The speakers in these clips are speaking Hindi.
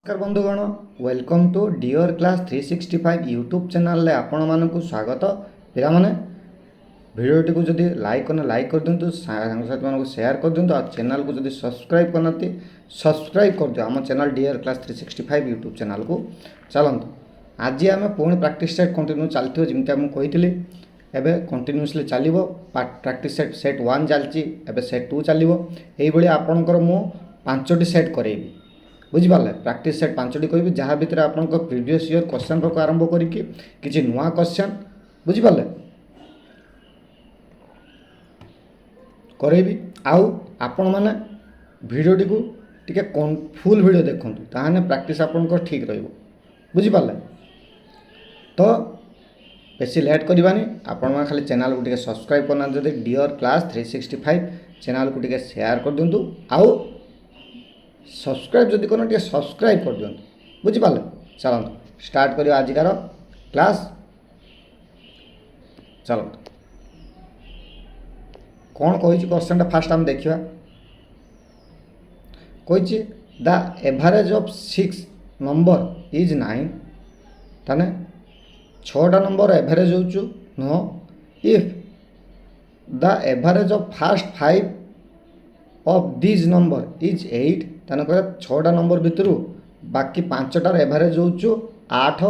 नमस्कार बंधुगण welcome to dear class 365 YouTube channel रे आपण मानक स्वागत पिला माने वीडियोटी को जदि लाइक करना लाइक कर दिंतु सांगसाथी मानक शेयर कर दिंतु और चैनल को जदि सब्सक्राइब करनाती सब्सक्राइब कर दियो आम channel dear class 365 YouTube channel को चलतु आज आम पुणी प्रैक्टिस सेट कंटिन्यू चलती जमी मुझे कही एबे कंटिन्यूअसली चलो प्रैक्टिस सेट 1 चलती एबे सेट 2 चलो यही आपणकर मु 5टी सेट करेबी बुझिपारे प्रैक्टिस सेट 5टी कहि जहाँ भितर आपण प्रीवियस ईयर क्वेश्चन रक आरंभ करके किसी नुआ क्वेश्चन बुझिपारे करेबी आउ आपण माने वीडियोटी को टिके फुल वीडियो देखंतु ताहाने प्रैक्टिस आपनकर ठीक रहइबो बुझिपारे तो बेसी लेट करबानी आपण मा खाली चैनल को टिके सब्सक्राइब करना जदि डियर क्लास 365 चैनल को टिके शेयर कर दिंतु आउ सब्सक्राइब जदि करना टिके सब्सक्राइब कर दिंतु बुझिपारे चलतु स्टार्ट करियो आजिकार क्लास चलतु कौन कही क्वेश्चन फास्ट आम देखा कही the average of 6 number is 9 ताने 6टा नंबर एवरेज हो know if the average of first 5 of this number is 8 ताने कह 6टा नंबर भितर बाकी 5टार एवरेज हो 8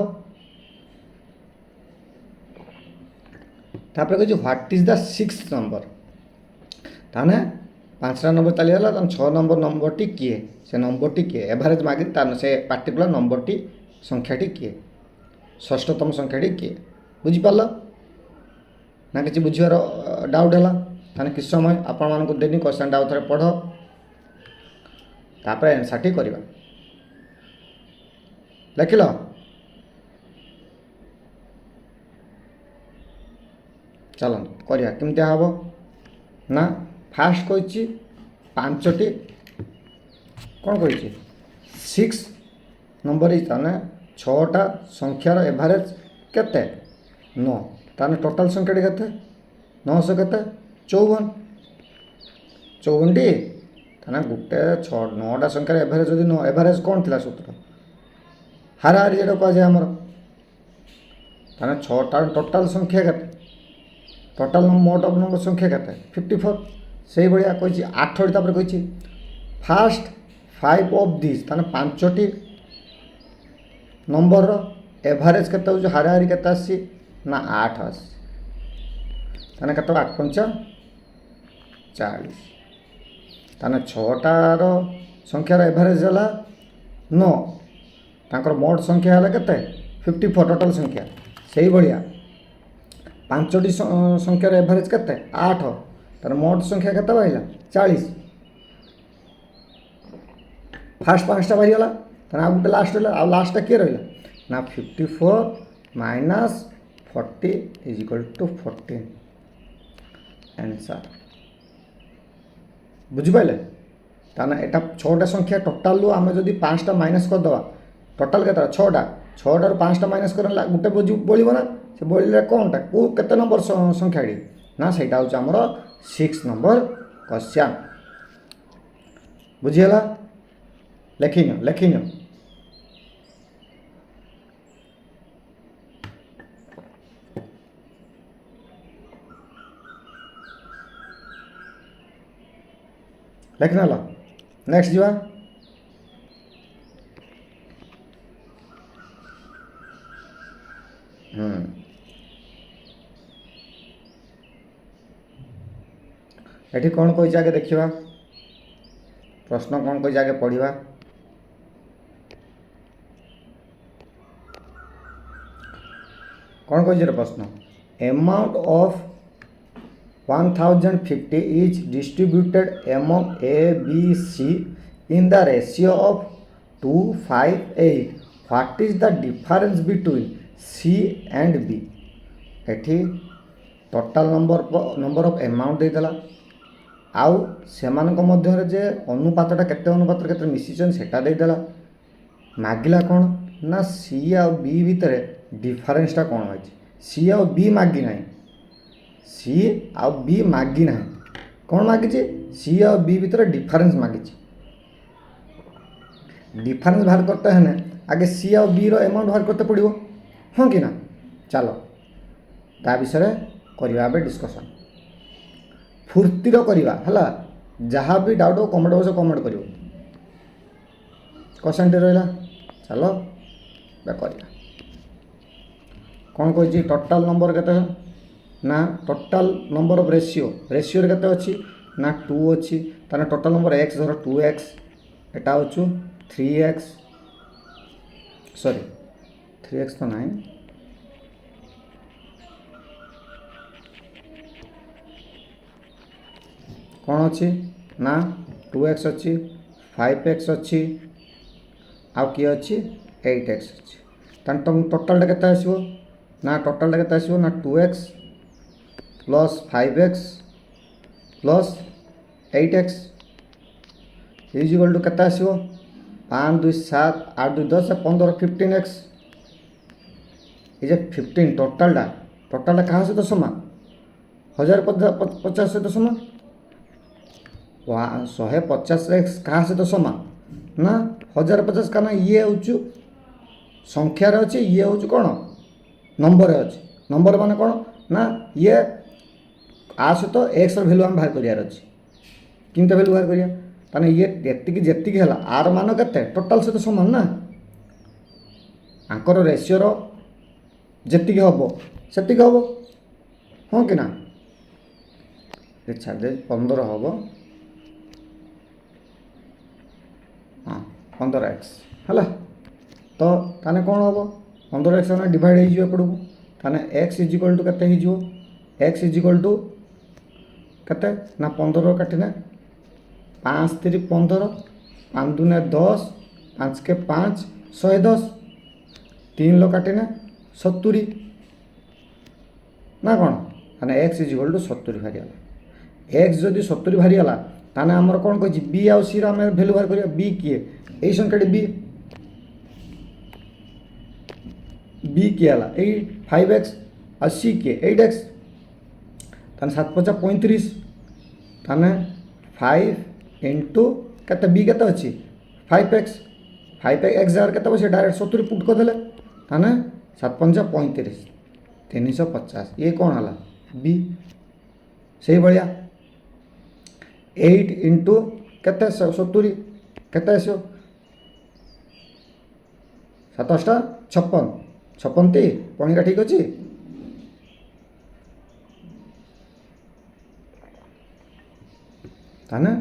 तापर कह what is the 6th number ताने 5टा नंबर चलीगला 6 नंबर टी किए से नंबर टी किए एवरेज मागे ताने से पार्टिकुलर नंबर टी संख्याटी किए षष्ठतम संख्याटी किए बुझिपार ना कि बुझार डाउट है ताने किस समय आपण मानक देनी क्वेश्चन आउ थे पढ़ तापर आंसर टी करवा लिखिल चलते करवा केमती हम ना फास्ट कही 5टी कौन कही 6 नंबर इज ताने 6टा संख्यार एवरेज केते 9 ताने टोटल संख्याटी केते 900 केते 54 टी ताने गोटे 9टा संख्यार एवरेज जदि 9 एवरेज कौन थिला सूत्र हाराहारी जेटा कह जाए आमर ताने 6टा टोटल संख्या केते टोटल मोट ऑफ नंबर संख्या केते 54 से भाया कही 8टी तापर कही फास्ट 5 ऑफ दिस ताने 5टी नंबर एवरेज केते हो हाराहारी केते आसी ना 8 आसी ताने केते 8 पंचा 40 ताने 6टार संख्यार एवरेज है 9 तांकर मोट संख्या है केते 54 टोटल संख्या से भाया 5टी संख्यार एवरेज केते 8 तार मोट संख्या केते बाहिला 40 फास्ट 5टा बाहरीगला ताने आउ गोटे लास्ट रहा आ लास्टा किए रहा ना 54 minus 40 is equal to 14 answer बुझिपारे ताने एटा 6टा संख्या टोटाल आम जदि 5टा माइनस करदे टोटाल के 6टा 6टार 5टा माइनस कर गोटे बोलो ना से बोलिले कौनटा को केते नंबर संख्याटी ना सेटा हूँ आमर 6 नंबर क्वेश्चन बुझीगला लेखिन लेखना नेक्स्ट जीवा ये कौन कही आगे देखा प्रश्न कौन कही आगे पढ़ा कौन कही प्रश्न amount of 1050 is distributed among A, B, C in the ratio of 258. What is the difference between C and B? एठी टोटल नंबर ऑफ अमाउंट देदेला आउ सेमानक मध्य जे अनुपातटा केते अनुपात केते मिसिछन सेटा देदेला मागिला कौन ना सी आ बी भितर डिफरेंसटा कौन अछि सी आ बी मागी नाही सी आ बी मागी ना कौन मागिचे सी आ बी भितर डिफरेंस मागिचे डिफरेंस बाहर करते हैं आगे सी आ बी रो अमाउंट बाहर करते पड़ो हाँ कि ना चलो ता विषय करवा डिस्कसन फुर्तिर करवा है जहाँ भी डाउट हो कमेंट बॉक्स कमेंट कर क्वेश्चन टे रहा चलो करवा कौन कही टोटाल नंबर के ना total number of ratio ratio के अच्छी ना 2 अच्छी ताने टोटाल नंबर एक्स धर 2x एटा हूँ 3x सॉरी 3x तो नहीं कौन अच्छी ना 2x अच्छी 5x अच्छी आउ किए अच्छी 8x अच्छी ताने तुम टोटाल के आसो ना टोटाल के आसो ना 2x प्लस 5x प्लस 8x इज इक्वल टू केते आसो 5 2 7 8 2 10 15 15x ये 15 टोटालटा क्या सहित समान 1050 सहित समान 150x क्या सहित समान ना 1050 का ना ये हूँ संख्यार अच्छे ये हूँ कौन नंबर अच्छे नंबर मान कौन ना ये आ सहित एक्स भैल्यू आम बाहर करार अच्छे किंतु भैल्यू बाहर करिया ताने ये जेतिकी है आर मान के टोटाल सहित समान ना आंकर रेशियोर जेतिकी हम से हम हाँ कि ना छाड़ दे 15 हम हाँ 15x है तो ताने कौन हम 15x डिवाइड होपड़ को ताने x इज इक्वल टू केते हो x इज इक्वल टू केते ना 15 काटिना 5 3 15 5 2 10 5 के 5 110 3 लो काटिना 70 ना कौन ताने x इज इक्वल टू 70 बाहरीगला x जदि 70 बाहरीगला ताने आमर कौन कही बी आउ सी आम भैल्यू बाहर करिया बी किए यही संख्याटी बी किए है 5x आ सी किए 8x ताने 7 5 35 ताने 5 इंटू के बी के अच्छी 5x 5x जार के से डायरेक्ट 70 पुट करदे ताने 7 5 35 350 ये कौन है बी से भाया 8 इंटू के 70 के आसो 7 56 56 ती पणिका ठीक अच्छे ताने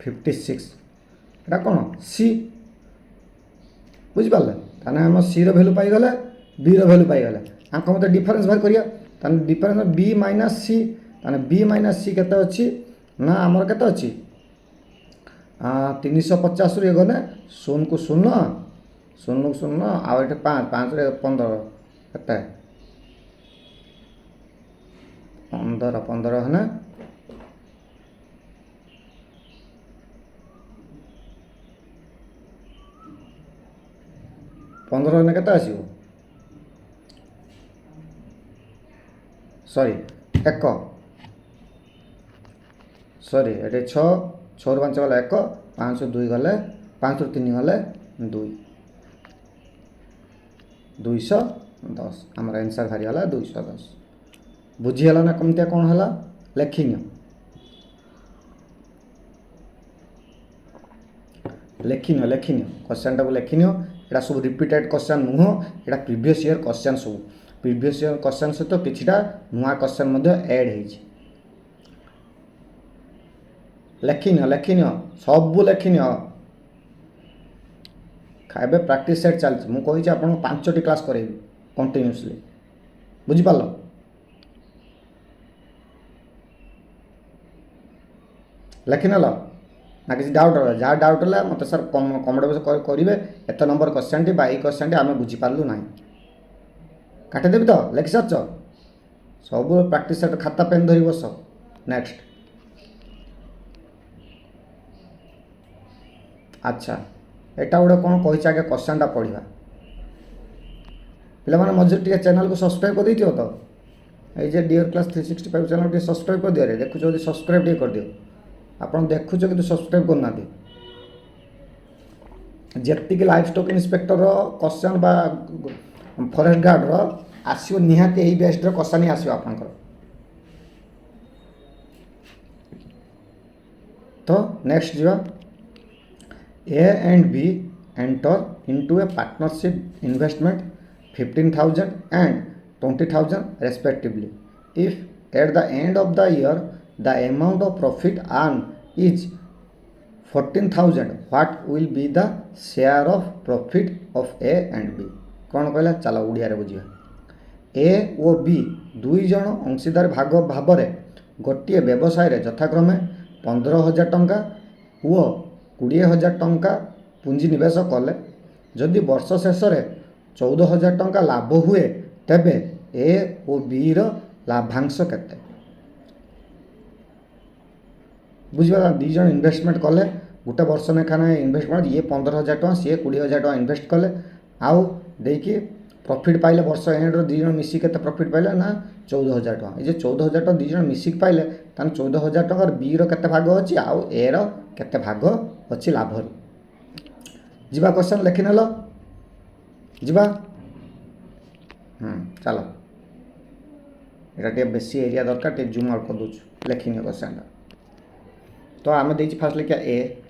56 एटा कौन सी बुझिपारे ताने आम सी भैल्यू पाईगले बी भैल्यू पाईगले आंक मत डिफरेंस बाहर करिया ताने डिफरेंस बी माइनस सी ताने बी माइनस सी केते अच्छी ना आमर केते अच्छी 350 रु गने 0 को 0 0 को 0 आउ ये 5 5 रे 15 केते 15 15 है ना 15 ने केते आसीबो सॉरी 1 सॉरी ये 6 6 रु 5 गला 1 5 रु 2 गले 5 रु 3 गले 2 210 आमर आंसर बाहरीगला 210 बुझीगला ना कमतिया कौन है लेखिन लेखिन लेखिन क्वेश्चन टाक लेखिन एटा सब रिपीटेड क्वेश्चन नुह एटा प्रीवियस ईयर क्वेश्चन सब प्रीवियस ईयर क्वेश्चन सहित किछिटा नुआ क्वेश्चन ऐड होइछि लेखिन लेखिन सब लेखिन खाइबे प्रैक्टिस सेट चलछि मु कहि आपन 5टी क्लास करेबी कंटिन्यूअसली बुझि पालो लेखिन ला ना किसी डाउट रहा जहाँ डाउट है मत सर कमेंट बॉक्स करेंगे एत number question T question T आम बुझीपारू ना काटिदेवी तो लिखि सारच सब प्रैक्टिस सेट खाता पेन धरी बस नेक्स्ट अच्छा एटा गोटे कौन कही आगे क्वेश्चन टा पढ़ा पे मझे टे चैनल को सब्सक्राइब कर दियो तो ये डियर क्लास 365 चैनल टे सब्सक्राइब कर दियो देखुच जब सब्सक्राइब टे कर दियो आप देखुच कि सब्सक्राइब करना जेतिक लाइफ स्टॉक इन्स्पेक्टर क्वेश्चन बा फॉरेस्ट गार्ड आसो निहाती यही बेस्ट क्वेश्चन ही आसो आपंकर। तो नेक्स्ट जीवा A and B enter into a partnership investment 15,000 and 20,000 respectively. If at the end of the year the amount of profit earned is 14,000, what will be the share of profit of A and B? कौन कहला चलो उड़िया बुझा। ए और बी दुई जन अंशीदार भाग भाव गोटे व्यवसाय यथाक्रमे 15,000 टंका और 20,000 टंका पुंजी निवेश कले जदि वर्ष शेष 14,000 टंका लाभ हुए तेबे ए और बी रो लाभांश केते बुझा। दी जन इन्वेस्टमेंट कले गोटे वर्ष लेखाने इन्वेस्टमेंट ये 15,000 टंका सी 20,000 टंका इन्वेस्ट कले आउ देकी प्रॉफिट पाइले वर्ष एंड दी जन मिसिक केते प्रॉफिट पाइले ना 14,000 टंका। ये 14,000 टंका दी जन मिसिक पाइले तान 14,000 टंका बी रो केते भाग अछि आउ ए रो केते भाग अछि लाभ रो। जीवा क्वेश्चन लिखि नेलो जीवा चलो एटा टे बेसी एरिया दरकार टे जूम आउट कर दोछु लिखिने क्वेश्चन। तो आम दे फास्ट लिखा ए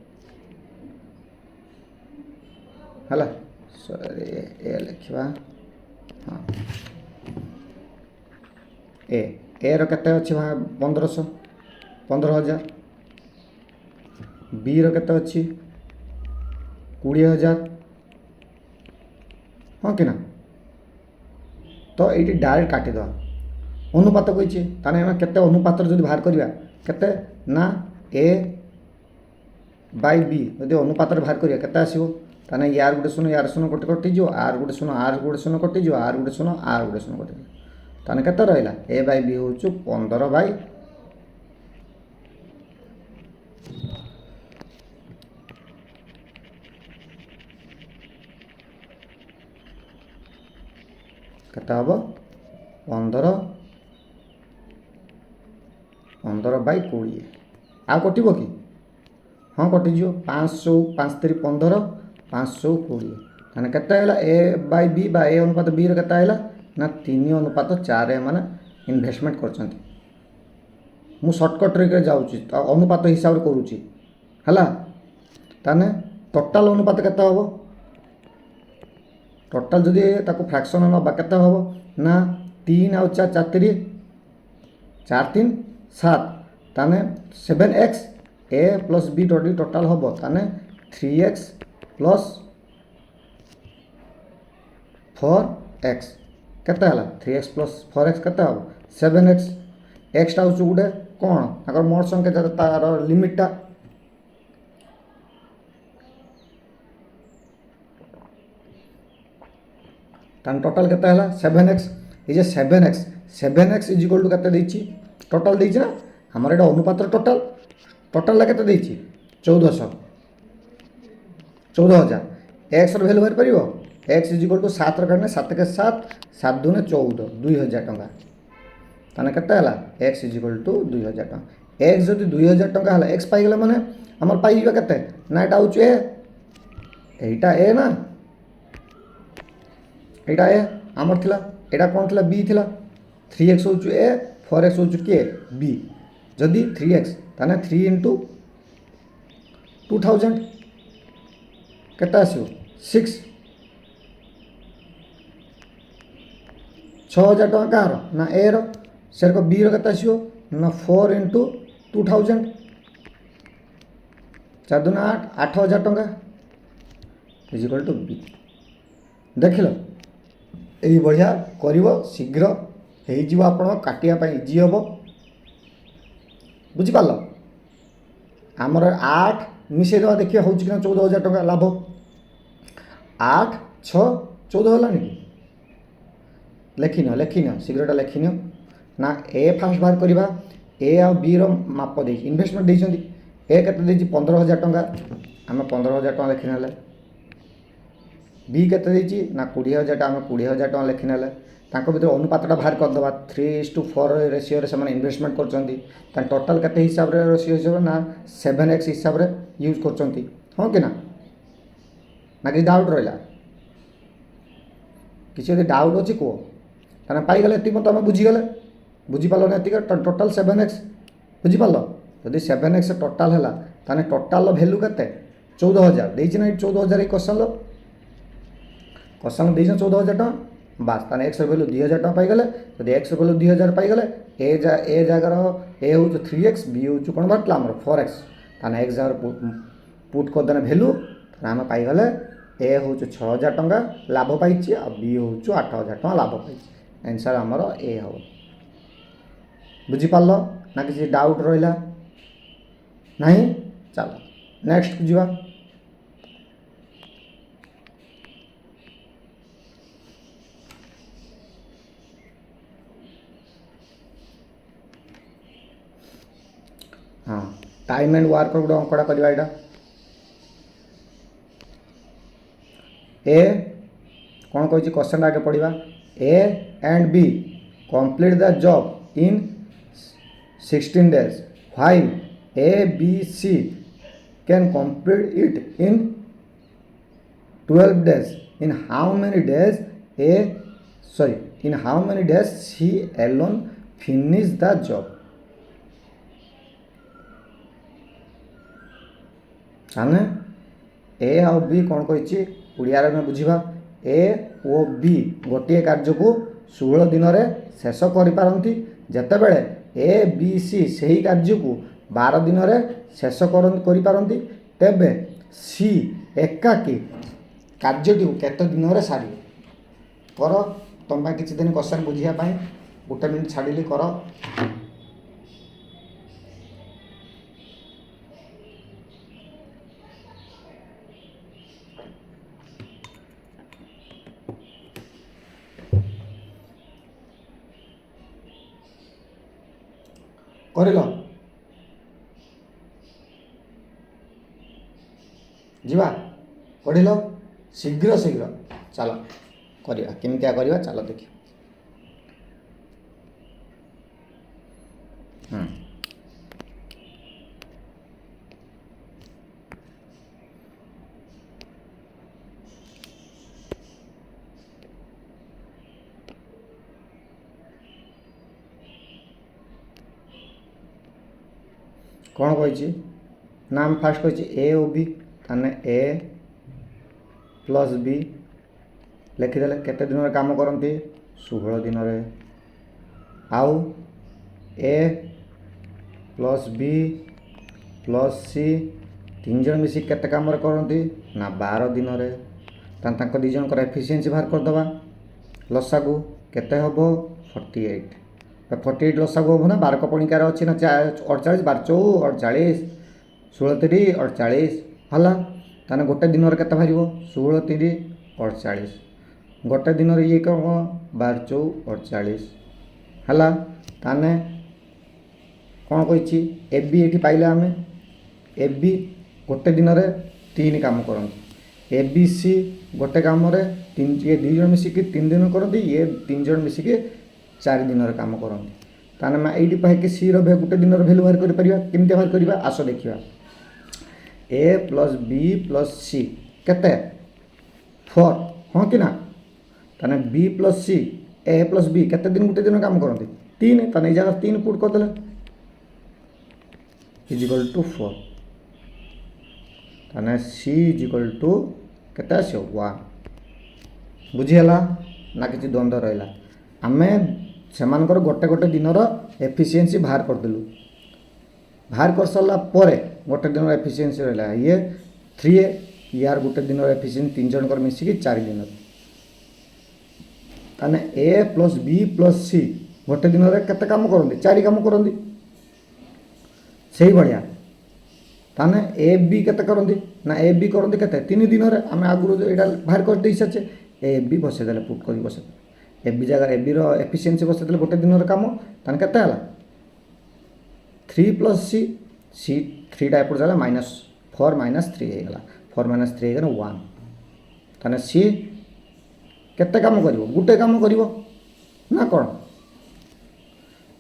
है सॉरी ए लिखा हाँ ए रो केते अछि 1500 15,000 बी रो केते अछि 20,000 हाँ कि ना। तो ये डायरेक्ट काटिद अनुपात कही ताने केते अनुपात जब बाहर करवा केते ना ए बाय बी जब अनुपात बाहर करवा केते आसीबो ताने यार गोटे शून्य गोटे कटिज आर गोटे शून्य कटिज आर गोटे शून्य कटिज ताने केते रहिला ए बाय बी हूँ 15 बाय केते हम 15 बाय 20 आ कटो कि हाँ कटिज 500 5 3 15 520 ताने केते ए बाय बी बा ए अनुपात बी रे केते ना 3 अनुपात 4 माने इन्वेस्टमेंट कर मु शॉर्टकट रे जाउची अनुपात हिसाब रे करूची हला ताने टोटल अनुपात केते हबो टोटल जदि ताको फ्रैक्शन ना केते हबो ना 3 आउ 4 4 3 4 3 7 ताने 7x ए प्लस बी टोटल हबो ताने 3x प्लस 4x केते हला 3x प्लस 4x केते हबो 7x x टा होछु गुडे कोन अगर मोर संख्या तार लिमिट टा तान टोटल केते हला 7x ये जे 7x इज इक्वल टू केते देछि टोटल देछि ना हमर एटा अनुपात टोटल ला केते देछि 14,000 x र वैल्यू भर परिबो x इज इक्वल टू 7 र करने 7 के 7 7 दूने 14 2,000 टंका ताने केते हला x इज इक्वल टू 2,000 टंका x जदि 2,000 टंका हला x पाई गेले माने हमर पाई जिबा केते ना एटा होछु एटा ए ना एटा ए हमर थिला एटा कोन थिला b थिला 3x होछु ए 4x होछु के b जदि 3x ताने 3 into 2,000 केते आसियो 6 6,000 टंका कार ना ए रो सेर को बी रो केते आसियो ना 4 into 2,000 4 दूना 8 8,000 टंका इज इक्वल टू बी देखिलो यही बढ़िया करिवो शीघ्र हेई जीव आपण काटिया पई इजी हबो बुझी पालो हमर 8 मिसे दवा देखिए होउची कि 14,000 टंका लाभ 8 6 14 होला नि लेखिन शीघ्रटा लेखिन ना ए फास्ट बाहर करवा ए आ बी रो माप दे इन्वेस्टमेंट देछंती ए केते देछि 15,000 टंका आम 15,000 टंका लेखि नेले बी केते देछि ना 20,000 आम 20,000 टंका लेखि नेले तांको भीतर अनुपातटा बाहर कर दबा 3:4 रेशियो रे समान इन्वेस्टमेंट करचंती ता टोटल केते हिसाब रे रेशियो हिसाब ना 7x हिसाब रे यूज करचंती हां कि ना ना कि डाउट रहा किसी यदि डाउट अच्छी कह ताने पाईगले ये तुम बुझीगले बुझीपाल ये टोटाल 7x बुझीपाल जदि 7x टोटाल है ताने टोटाल भैल्यू के 14,000 देना ये 14,000 क्वेश्चन क्वेश्चन देना 14,000 टका बास ताने एक्स भैल्यू 2,000 टका पाईगले जब एक्स भैल्यू 2,000 पाईगले ए जगार ए हूँ 3x बी हूँ कौन बाहर आमर 4x ताने एक्स जगह पुट करदे भैल्यू आम पाईगले ए हूँ 6,000 टका लाभ पाई आ बी हूँ 8,000 टका लाभ पाई आंसर आमर ए हम बुझीपार ना किसी डाउट रहा नहीं चलो नेक्स्ट बुझा हाँ टाइम एंड वर्क गोटे अंकड़ा करवा यहाँ ए कौन कही क्वेश्चन आगे पढ़ा A and B complete the job in 16 days while A B C can complete it in 12 days in how many days she alone finish the job जाने ए आउ बी कौन कही ओडिया में बुझा ए ओ बी गोटे कार्य को 16 दिन में शेष करपारती जितेबले ए बी सी से कार्य को 12 दिन में शेष करपारती तेबे सी एकाकी कार्यटी केते दिन में सारी कर तुम किसी दिन क्वेश्चन बुझापी गोटे मिनिट छाड़ी कर करल जीवा पढ़ल शीघ्र शीघ्र चलो करवा केमितिया करवा चलो देखिए कौन कही नाम फास्ट कही ए ओ बी ताने ए प्लस बी लिखिदे केते दिन में काम करती 16 दिन में आउ ए प्लस बी प्लस सी 3 जन मिसिक केते काम करती ना 12 दिन में दी जन एफिशिएंसी बाहर करदे लसा को केते हम 48 48 लसागु हम ना 12 कपणिकार अच्छी ना 48 12 4 48 16 3 48 है ताने गोटे दिन में केते बाहर 16 3 48 गोटे दिन में ये कौन 12 4 48 है ताने कौन कही ए बी ये पाइले आम ए बी गोटे दिन में 3 काम करती ए बी सी गोटे कम ये 2 जन मिसिक 3 दिन करती ये 3 जन मिसिक 4 दिन काम करती ताने ये पाइक सी रोटे दिन भैल्यू बाहर करमी बाहर करवा आस देखा ए प्लस बी प्लस सी केते 4 हाँ कि ना ताने बी प्लस सी ए प्लस बी केते दिन गोटे दिन काम करती 3 ताने जगह 3 पुट करदे इजिकल टू 4 ताने सी इजिकल टू केते आसो 1 बुझीगला ना किसी द्वंद्व रहा आम सेमानकर गोटे गोटे दिन एफिशिएंसी बाहर करदेलु बाहर कर सारा पर गोटे दिन एफिशिएंसी रहा ये 3 यार गोटे दिन एफिशिएंसी 3 जन मिसिकी 4 दिन ताने ए प्लस बी प्लस सी गोटे दिन में केते काम करती 4 काम करती से भाया ताने ए बी केते करती ना ए बी करती केते 3 दिन में आम आगुरी यहाँ बाहर कर दे सारे ए बी बसईदे पुट कर बसई ए बी जगह ए बी एफिशिएंसी बसईदे गोटे दिन काम ताने केते हला 3 प्लस सी सी 3 एपट जाए -4 -3 होगा 4 -3 होगा 1 ताने सी केते काम कर गोटे काम कर ना कौन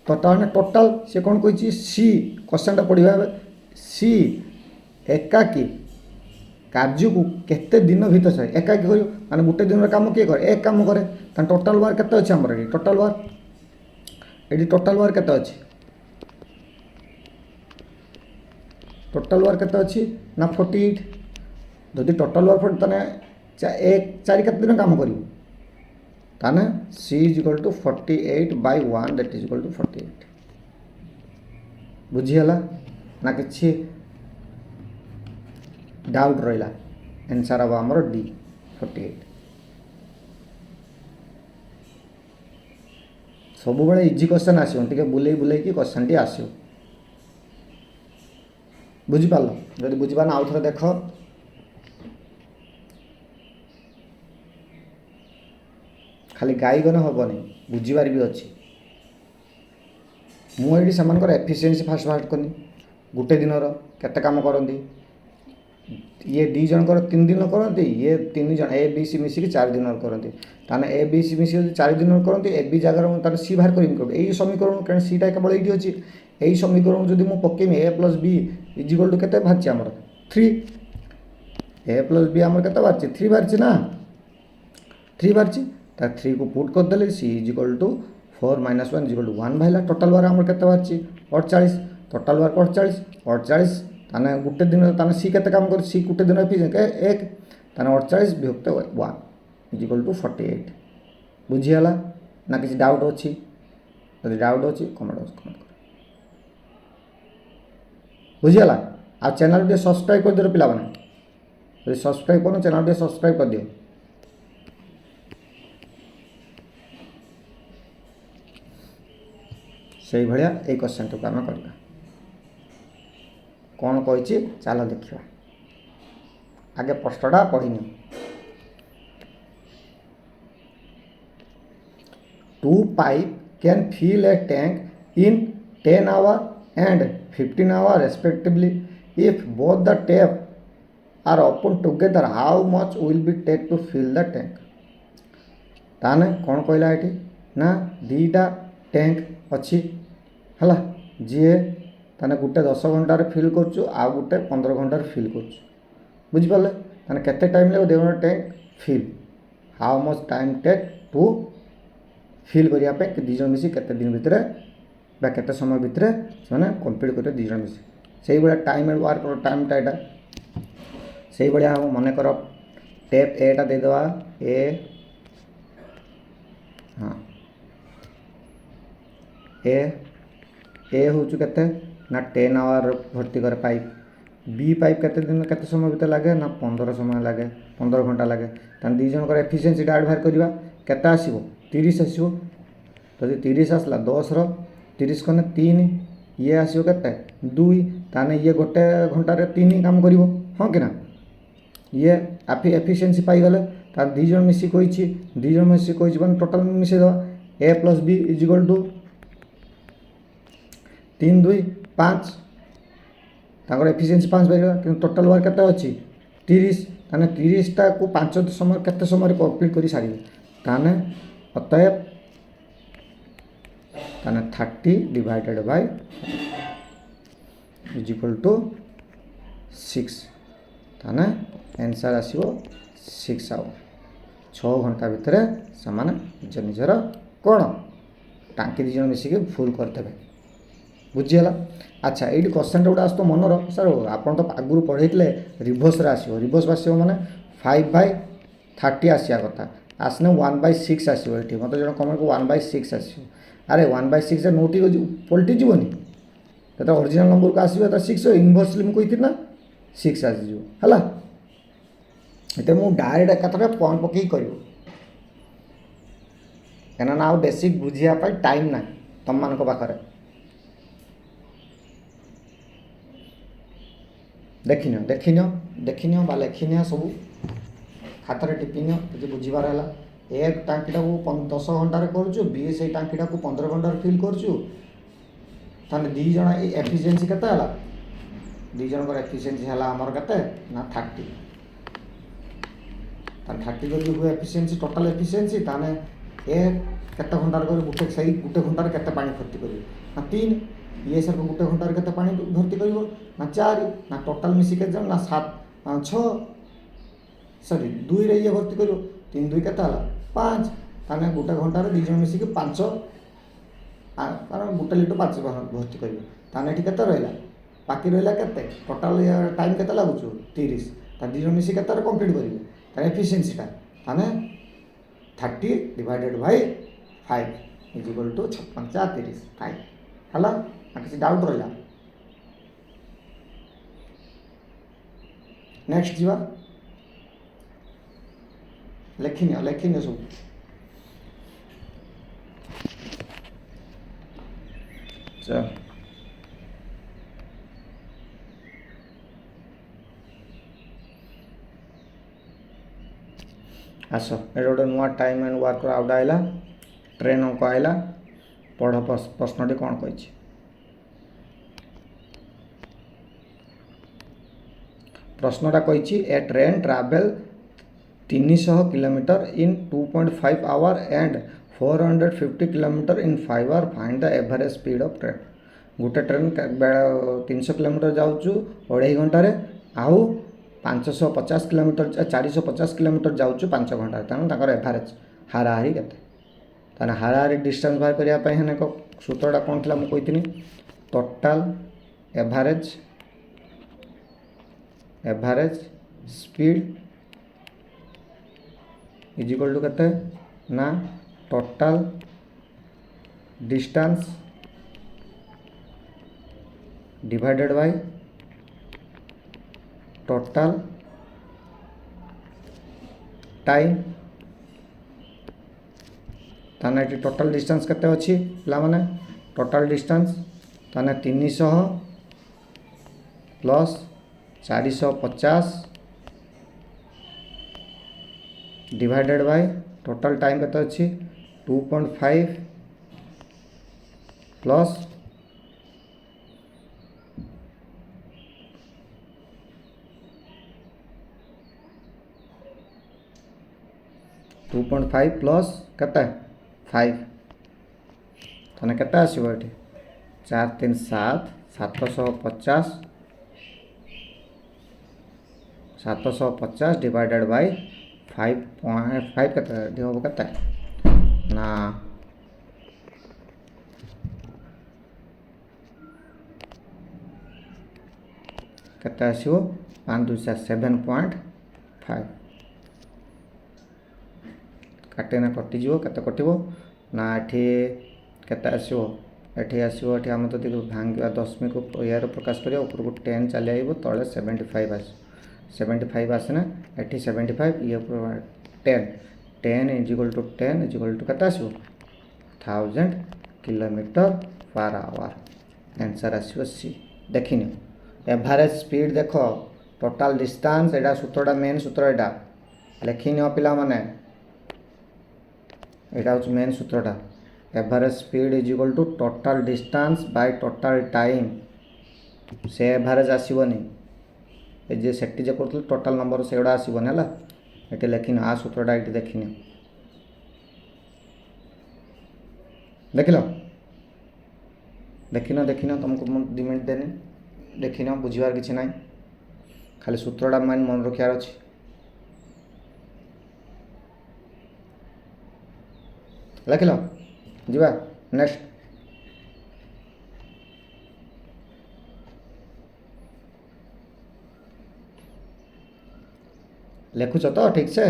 तो टोटाल से कौन कही सी क्वेश्चन पढ़ा सी एकाकी कार्य को केते दिन भीतर सर एकाकी कर माने गोटे दिन काम किए करे एक काम करे टोटाल वार केते अच्छे आमर ये टोटाल वार केते अच्छे टोटाल वार केते अच्छी ना 48 जदि टोटाल वार 40 ताने एक चारि केते दिन काम करियो ताने c is equal to 48/1 that is equal to 48 बुझीगला ना कि डाउट रहा आंसर हम आमर डी 48 सब बड़े इजी क्वेश्चन आसो टे बुले बुले क्वेश्चन टी आसो बुझिपार जब बुझीपार आउ थे देख खाली गाईगन हेनी बुझीबार भी अच्छी मुझे से एफिशिएंसी फास्ट फास्ट कनी गोटे दिन केते काम करती ये दी जनकर 3 दिन करती ये 3 जन ए बी सी मिसिक 4 दिन करती ताने ए बी सी मिसिक 4 दिन करती ए बी जगह सी बाहर कर यही समीकरण कारण सीटा केवल ये अच्छी यही समीकरण जब मुझे पकेमी A plus B is equal to केते बाहर आमर 3 ए प्लस बी आमर केते बाहर 3 बाहर ना 3 बाहर 3 को पुट करदे C is equal to 4 - 1 is equal to 1 भाई टोटाल बार आमर केते बाहर 48 टोटाल बार 48 ताने गोटे दिन ताने सी केते काम कर सी गोटे दिन एक ताने 48 विभक्त 1 इज इक्वल टू 48 बुझीगला ना किसी डाउट अच्छी यदि डाउट अच्छी कमेंट कर बुझीगला आ चैनल टे सब्सक्राइब कर दियो पिला माने सब्सक्राइब करो चैनल टे सब्सक्राइब कर दियो से भाया ये क्वेश्चन टू आम करवा कौन कही चलो देखा आगे प्रश्नटा पढ़नी 2 pipe can fill a tank in 10 hours and 15 hours respectively if both the tap are open together how much will be take to fill the tank ताने कौन कहला ये ना दीटा टैंक अच्छी है जी ताने गोटे 10 घंटार फिल करुँ आ गोटे 15 घंटार फिल करुँ बुझिपारे ताने केते टाइम लगे दे tank fill how much time take to fill करने कि दीज मिसी केते दिन भितर बा केते समय भितर से कंप्लीट कर दीज मिसी से भाया टाइम एंड वर्क टाइमटा यहाँ से भाया हम मन कर टेप एटा देदेवा ए हाँ ए हूँ केते ना 10 आवर भर्ती कर पाइप बी पाइप केते दिन केते समय भीतर लगे ना 15 समय लगे 15 घंटा लगे तान दी जनकर एफिशिएंसी डाड बाहर करवा केते आसीबो 30 आसीबो तो 30 आसला 10 रो 30 कने 3 ये आसीबो केते 2 ताने ये गोटे घंटा रे 3 काम करिवो हां कि ना ये एफिशिएंसी पाई गले तार दी जन मिसी कहिछि दी जन मिसी कहिछि बन टोटल मिसे दो a + b is equal to 3 2 5 Takar efficiency 5 पाइबा कि टोटल वर्क केते अछि 30 ताने 30 टा को 5 समय केते समय कंप्लीट करी सारी ताने अतएव ताने 30 divided by is equal to 6 ताने आंसर आसीबो 6 आवर 6 घंटा भितर समान निज निजर कौन टांकी दी जन मिसिक फुल करते बुझीगला अच्छा ये क्वेश्चन गोटे आस तो मनर सर आप आगुरी पढ़े रिभर्स आसो रिभर्स आसो मैंने 5/30 आसा कथा आसने 1/6 आसो ये मत जो कमेंट 1/6 आसो अरे 1/6 नोटी पलटि जीवन तो ओरिजिनल नंबर को आसो तो 6 इनभर्सली मुझे कही ना 6 आसीज है ये मुझे डायरेक्ट एकाथरे पॉइंट पकई कर कहना आ बेसिक बुझापी टाइम ना तुम मान पाखे देखिन बा लिखिन सब खातर टिपिन कि बुझार है ए टांकीटा को 10 घंटार करुँ बी से टांकीटा को 15 घंटार फिल करुँ दी जन एफिशिएंसी केते दी जनकर एफिशिएंसी है आमर केते ना 30 30 जब हुए एफिशिएंसी टोटाल एफिशिएंसी ताने ए केते घंटार कर गोटे सही गोटे घंटार केते पानी भर्ती करियो ना 3 ये सर गोटे घंटार केते पानी भर्ती करियो ना 4 ना टोटाल मिसी के ना 7 6 सॉरी 2 रे ये भर्ती करियो 3 2 केता हला 5 ताने गोटे घंटा रे 2 जन मिसिक 5 कारण गोटे लीटर 5 भर्ती करियो ताने एठी केता रहला बाकी रहला केते टोटल टाइम केता लागुछु 30 ता 2 जन मिसिक केता रे कंप्लीट करियो ताने एफिशिएंसी ता ताने 30 divided by 5 is equal to 56 30 5 हला किसी डाउट रहला नेक्स्ट जीवा लेखिनियो सब चल आस ये गोटे नुआ टाइम एंड वर्क आउट आइला ट्रेन अंक आइला पढ़ प्रश्नटी कौन कही प्रश्नटा कही a train travel 300 kilometre in 2.5 hour and 450 kilometre in 5 hour find the average speed of train गोटे ट्रेन 300 किलोमीटर जाऊँ 2.5 घंटे आउ 550 किलोमीटर 450 किलोमीटर जाऊँ 5 घंटा तेणु एवरेज हाराहारी के हाराहारी डिस्टेंस बाहर करने सूत्रटा कौन थी मुझे total average speed is equal to केते ना total distance divided bye total time ताने टोटाल डिस्टेंस केते अछि ला माने टोटाल डिस्टेंस ताने 300 प्लस 450 डिवाइडेड बाय टोटाल टाइम केते अछि 2.5 प्लस 2.5 प्लस केते 5 ताने केते आसीबो एठी 4 3 7 750 डिवाइडेड बाय 5.5 केते दियो केते ना केते आसीबो 5 2 7.5 काटे ना कटिज केते कटिबो ना एठी केते आसीबो एठी आसीबो एठी हम तो देखो भांगा दशमिक को यार प्रकाश करिया ऊपर को 10 चले आइबो तळे 75 आस 75 आसना एठी 75 ये 10 is equal to 10 is equal to केते आसीबो 1000 किलोमीटर पर आवर आंसर आसीबो सी देखिनो एवरेज स्पीड देखो टोटल डिस्टेंस एडा सूत्रटा मेन सूत्र एडा लेखिनो पिला माने एटा हूँ मेन सूत्रटा average speed is equal to total distance by total time से एवरेज आसबनी जे सेठी जे कर टोटाल नंबर से गुड़ा आसबनी है ये लिखिन आ सूत्रटा ये देखिन देखिन देखिन तुमको 2 मिनट देनी देखिन बुझार किसी ना खाली सूत्रटा मन मन रखार अच्छी लिखल जीवा नेक्स्ट लिखुच तो ठीक से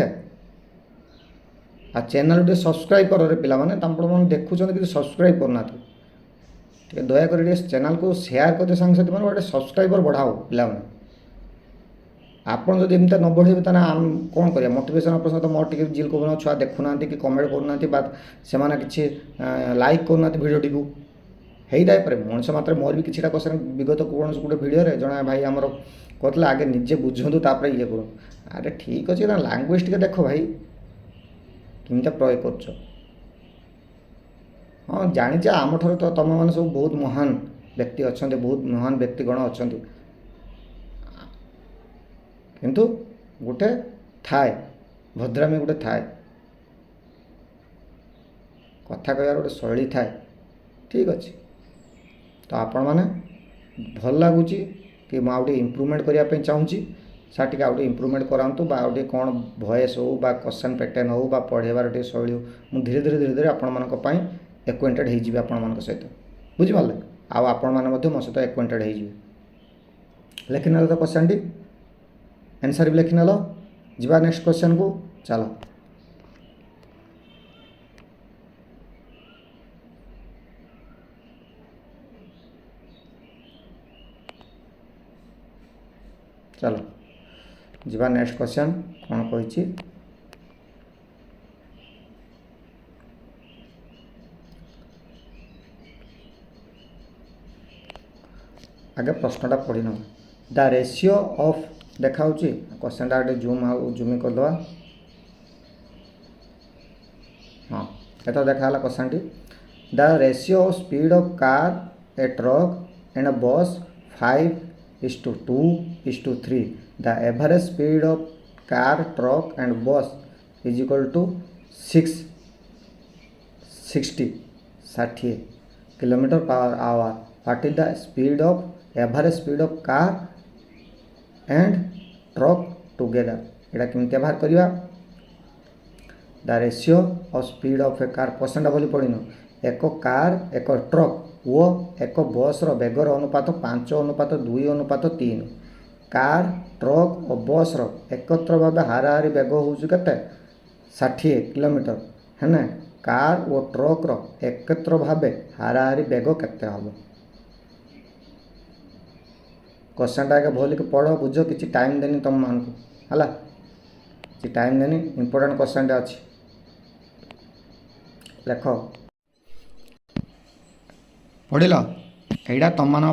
आ चैनल टे सब्सक्राइब कर रे पिला माने तम मन देखुछन कि सब्सक्राइब करना ठीक दया कर चैनल को शेयर कर दे संग साथी माने गोटे सब्सक्राइबर बढ़ाओ पिला माने आपन जब एमती न बढ़े ताना आम कौन करिया मोटिवेशन आप सहित मोर टिके जिल को छुआ देखुना कि कमेंट करना बात से किसी लाइक करना भिडियो टी है टाइप मनुष्य मात्र मोर भी किसी क्वेश्चन विगत कौन गोटे भिडियो जड़े भाई आमर कहते आगे निजे बुझु तापर ये करूँ अरे ठीक अच्छे लांगुएज टे देख भाई केमती प्रयोग कर हाँ जानी आम ठार तो तुम मैंने सब बहुत महान व्यक्ति अच्छा बहुत महान व्यक्तिगण अच्छा किंतु गोटे थाए भद्रामी गोटे थाए कथा कह गोटे शैली थाए ठीक अच्छे तो आपण मैंने भल लगुच कि मुझे इम्प्रूवमेंट करने चाहूँगी सार टी आउटे इम्प्रुवमेंट करातु आउटे कौन भॉइस हो बा क्वेश्चन पैटर्न हो बा पढ़ेबार टे शैली हो मुझे धीरे धीरे धीरे धीरे आपण एक्वेंटेड हो आपण सहित बुझिपारे आपण मैंने मो सहित एक्वेंटेड हो लिखिने तो क्वेश्चन टी आंसर भी लिखिने जा नेक्स्ट क्वेश्चन को चलो चलो जा नेक्स्ट क्वेश्चन कौन कही आगे प्रश्नटा पढ़ी न द रेशियो ऑफ देखा क्वेश्चनटा गोटे जूम करदे हाँ ये देखा क्वेश्चन टी the ratio of speed of car a truck and a bus 5:2:3 the average speed of car truck and bus is equal to 60 kilometre per hour what is the speed of average speed of car and truck together यहाँ केमती बाहर करवा the ratio of speed of a car परसेंटा बोली पड़न एक कार एक ट्रक वो एक बस बेगर अनुपात 5:2:3 कार ट्रक और बस एकत्र भाव हाराहारी बेग हूँ के 60 किलोमीटर है कार और ट्रक एकत्र भाव हाराहारी बेग केते हम क्वेश्चनटा आगे भल कि पढ़ बुझ कि टाइम देनी तुम मान को है कि टाइम देनी इंपोर्टेंट क्वेश्चनटा अच्छी लेख पढ़ यहाँ तुम मान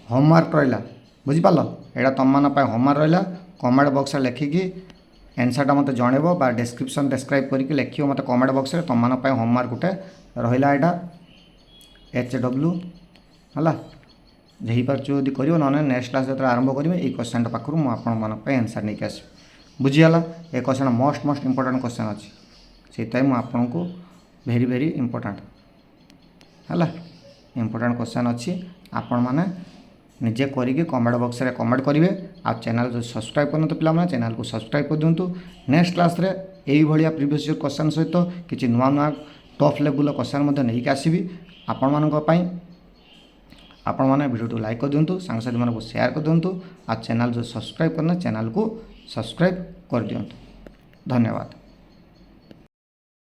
होमवर्क रहा बुझिपाल यहाँ तुम मान होमवर्क रहा कमेंट बॉक्स लिखिकी आंसरटा मत जनइब बा डिस्क्रिप्शन डिस्क्राइब करके लिख मत कमेंट बॉक्स तुम मान होमवर्क गोटे रहा यहाँ HW है हो पार्टी कर ना नेक्स्ट क्लास जो आरंभ करेंगे ये क्वेश्चन पाखु मुझे आंसर नहीं आस बुझीगला ये क्वेश्चन मोस्ट इंपोर्टेंट क्वेश्चन अच्छी से मुझे को वेरी वेरी इंपोर्टेंट है इंपोर्टेंट क्वेश्चन अच्छी आपण मैंने निजे करिके कमेंट बॉक्स रे कमेंट करेंगे आ चैनल जो सब्सक्राइब करना तो पिला चैनल को सब्सक्राइब कर दिंतु नेक्स्ट क्लास रे यही भाया प्रीवियस ईयर क्वेश्चन सहित किसी नुआ नुआ टफ लेवल क्वेश्चन नहीं आसबि आपण मैंने वीडियो लाइक कर दिंतु सांगसाथी मानक शेयर कर दिंतु आ चैनल जो सब्सक्राइब करना चैनल को सब्सक्राइब कर दिंतु धन्यवाद।